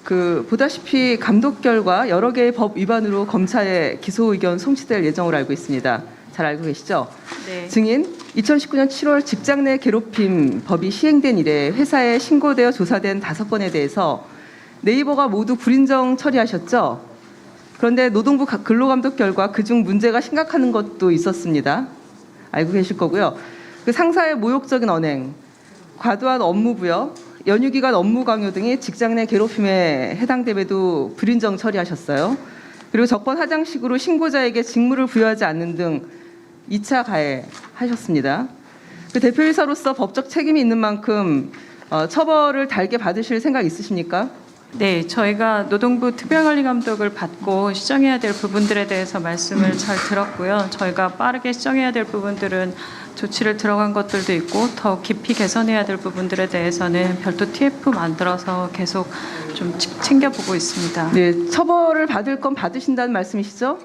보다시피 감독 결과 여러 개의 법 위반으로 검찰에 기소 의견 송치될 예정으로 알고 있습니다. 잘 알고 계시죠? 네. 증인, 2019년 7월 직장 내 괴롭힘 법이 시행된 이래 회사에 신고되어 조사된 5건에 대해서 네이버가 모두 불인정 처리하셨죠? 그런데 노동부 근로감독 결과 그중 문제가 심각한 것도 있었습니다. 알고 계실 거고요. 그 상사의 모욕적인 언행, 과도한 업무 부여, 연휴기간 업무 강요 등이 직장 내 괴롭힘에 해당됨에도 불인정 처리하셨어요. 그리고 적법 하장식으로 신고자에게 직무를 부여하지 않는 등 2차 가해하셨습니다. 그 대표이사로서 법적 책임이 있는 만큼 처벌을 달게 받으실 생각 있으십니까? 네, 저희가 노동부 특별관리감독을 받고 시정해야 될 부분들에 대해서 말씀을 잘 들었고요. 저희가 빠르게 시정해야 될 부분들은 조치를 들어간 것들도 있고 더 깊이 개선해야 될 부분들에 대해서는 별도 TF 만들어서 계속 좀 챙겨보고 있습니다. 네, 처벌을 받을 건 받으신다는 말씀이시죠?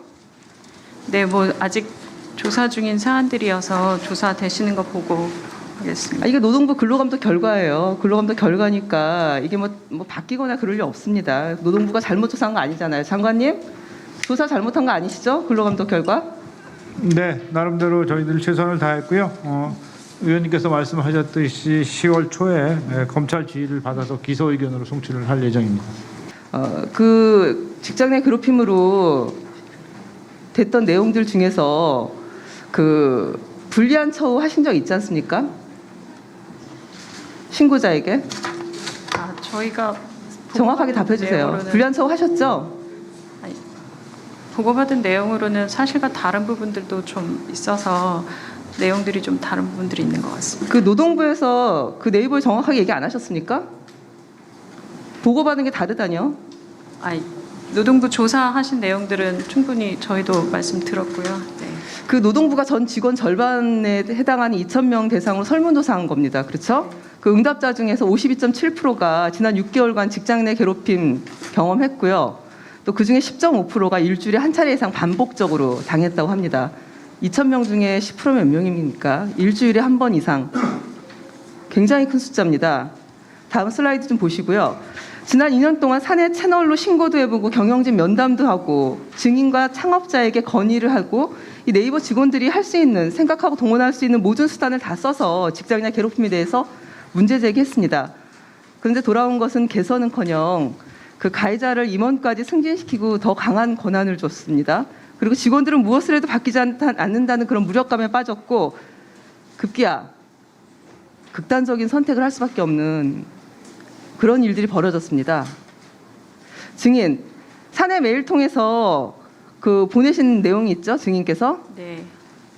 네, 뭐 아직 조사 중인 사안들이어서 조사 되시는 거 보고 하겠습니다. 이게 노동부 근로감독 결과예요. 근로감독 결과니까 이게 뭐 바뀌거나 그럴 일 없습니다. 노동부가 잘못 조사한 거 아니잖아요. 장관님, 조사 잘못한 거 아니시죠? 근로감독 결과? 네, 나름대로 저희들 최선을 다했고요. 의원님께서 말씀하셨듯이 10월 초에 검찰 지휘를 받아서 기소 의견으로 송치를 할 예정입니다. 그 직장 내 괴롭힘으로 됐던 내용들 중에서 그 불리한 처우 하신 적 있지 않습니까? 신고자에게 저희가 정확하게 답해 주세요. 불리한 처우 하셨죠? 보고받은 내용으로는 사실과 다른 부분들도 좀 있어서 내용들이 좀 다른 부분들이 있는 것 같습니다. 그 노동부에서 그 네이버에 정확하게 얘기 안 하셨습니까? 보고받은 게 다르다뇨? 노동부 조사하신 내용들은 충분히 저희도 말씀 들었고요. 네. 그 노동부가 전 직원 절반에 해당하는 2,000명 대상으로 설문조사한 겁니다. 그렇죠? 그 응답자 중에서 52.7%가 지난 6개월간 직장 내 괴롭힘 경험했고요. 또 그중에 10.5%가 일주일에 한 차례 이상 반복적으로 당했다고 합니다. 2,000명 중에 10%면 몇 명입니까? 일주일에 한 번 이상. 굉장히 큰 숫자입니다. 다음 슬라이드 좀 보시고요. 지난 2년 동안 사내 채널로 신고도 해보고 경영진 면담도 하고 증인과 창업자에게 건의를 하고 이 네이버 직원들이 할 수 있는, 생각하고 동원할 수 있는 모든 수단을 다 써서 직장 내 괴롭힘에 대해서 문제 제기했습니다. 그런데 돌아온 것은 개선은커녕 그 가해자를 임원까지 승진시키고 더 강한 권한을 줬습니다. 그리고 직원들은 무엇을 해도 바뀌지 않는다는 그런 무력감에 빠졌고 급기야 극단적인 선택을 할 수밖에 없는 그런 일들이 벌어졌습니다. 증인, 사내 메일 통해서 그 보내신 내용이 있죠? 증인께서? 네.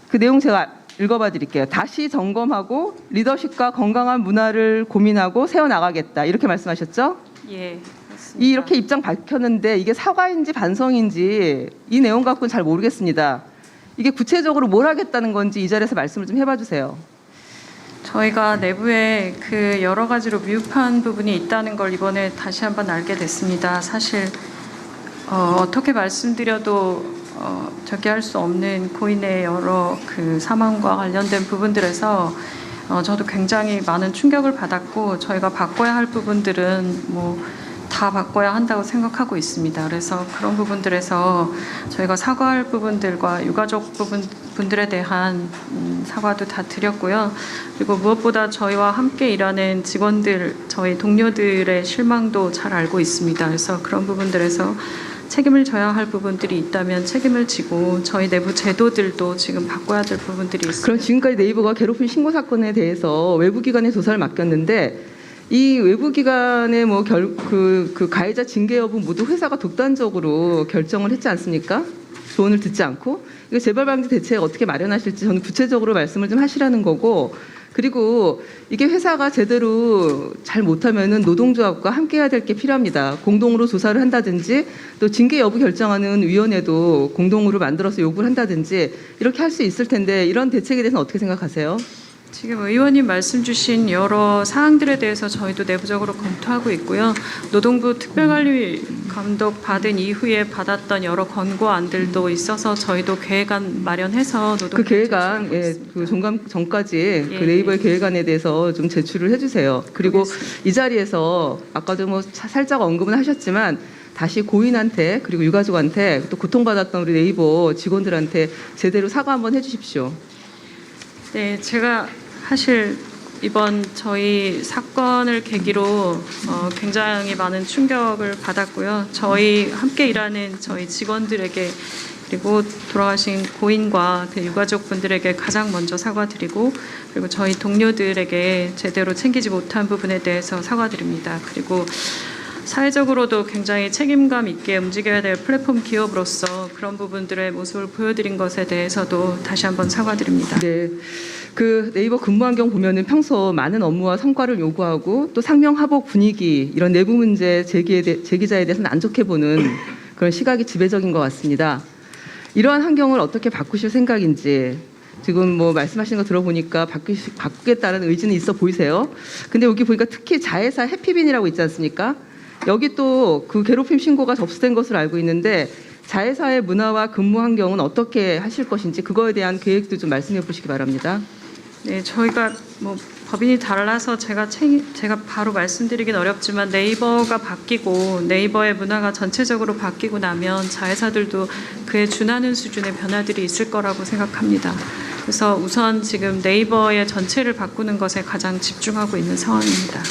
그 내용 제가 읽어봐 드릴게요. 다시 점검하고 리더십과 건강한 문화를 고민하고 세워나가겠다. 이렇게 말씀하셨죠? 예. 맞습니다. 이렇게 입장 밝혔는데 이게 사과인지 반성인지 이 내용 갖고는 잘 모르겠습니다. 이게 구체적으로 뭘 하겠다는 건지 이 자리에서 말씀을 좀 해봐 주세요. 저희가 내부에 그 여러 가지로 미흡한 부분이 있다는 걸 이번에 다시 한번 알게 됐습니다. 사실 어떻게 말씀드려도 저기할 수 없는 고인의 여러 그 사망과 관련된 부분들에서 저도 굉장히 많은 충격을 받았고 저희가 바꿔야 할 부분들은 뭐 다 바꿔야 한다고 생각하고 있습니다. 그래서 그런 부분들에서 저희가 사과할 부분들과 유가족 분들에 대한 사과도 다 드렸고요. 그리고 무엇보다 저희와 함께 일하는 직원들, 저희 동료들의 실망도 잘 알고 있습니다. 그래서 그런 부분들에서 책임을 져야 할 부분들이 있다면 책임을 지고 저희 내부 제도들도 지금 바꿔야 될 부분들이 있습니다. 그럼 지금까지 네이버가 괴롭힘 신고 사건에 대해서 외부기관에 조사를 맡겼는데 이 외부기관의 그 가해자 징계 여부 모두 회사가 독단적으로 결정을 했지 않습니까? 조언을 듣지 않고. 이거 재발 방지 대책 어떻게 마련하실지 저는 구체적으로 말씀을 좀 하시라는 거고, 그리고 이게 회사가 제대로 잘 못하면은 노동조합과 함께 해야 될 게 필요합니다. 공동으로 조사를 한다든지 또 징계 여부 결정하는 위원회도 공동으로 만들어서 요구를 한다든지 이렇게 할 수 있을 텐데 이런 대책에 대해서는 어떻게 생각하세요? 지금 의원님 말씀 주신 여러 사항들에 대해서 저희도 내부적으로 검토하고 있고요. 노동부 특별관리 감독 받은 이후에 받았던 여러 권고안들도 있어서 저희도 계획안 마련해서 노동부 그 계획안, 예, 그 전까지 예, 그 네이버의 계획안에 대해서 좀 제출을 해주세요. 그리고 이 자리에서 아까도 뭐 살짝 언급은 하셨지만 다시 고인한테 그리고 유가족한테 또 고통받았던 우리 네이버 직원들한테 제대로 사과 한번 해주십시오. 네, 제가 사실 이번 저희 사건을 계기로 굉장히 많은 충격을 받았고요. 저희 함께 일하는 저희 직원들에게 그리고 돌아가신 고인과 그 유가족분들에게 가장 먼저 사과드리고 그리고 저희 동료들에게 제대로 챙기지 못한 부분에 대해서 사과드립니다. 그리고 사회적으로도 굉장히 책임감 있게 움직여야 될 플랫폼 기업으로서 그런 부분들의 모습을 보여드린 것에 대해서도 다시 한번 사과드립니다. 네. 그 네이버 근무 환경 보면은 평소 많은 업무와 성과를 요구하고 또 상명하복 분위기 이런 내부 문제 제기자에 대해서는 안 좋게 보는 그런 시각이 지배적인 것 같습니다. 이러한 환경을 어떻게 바꾸실 생각인지 지금 뭐 말씀하신 거 들어보니까 바꾸겠다는 의지는 있어 보이세요. 근데 여기 보니까 특히 자회사 해피빈이라고 있지 않습니까? 여기 또 그 괴롭힘 신고가 접수된 것으로 알고 있는데 자회사의 문화와 근무 환경은 어떻게 하실 것인지 그거에 대한 계획도 좀 말씀해 보시기 바랍니다. 네, 저희가 뭐 법인이 달라서 제가 바로 말씀드리긴 어렵지만 네이버가 바뀌고 네이버의 문화가 전체적으로 바뀌고 나면 자회사들도 그에 준하는 수준의 변화들이 있을 거라고 생각합니다. 그래서 우선 지금 네이버의 전체를 바꾸는 것에 가장 집중하고 있는 상황입니다.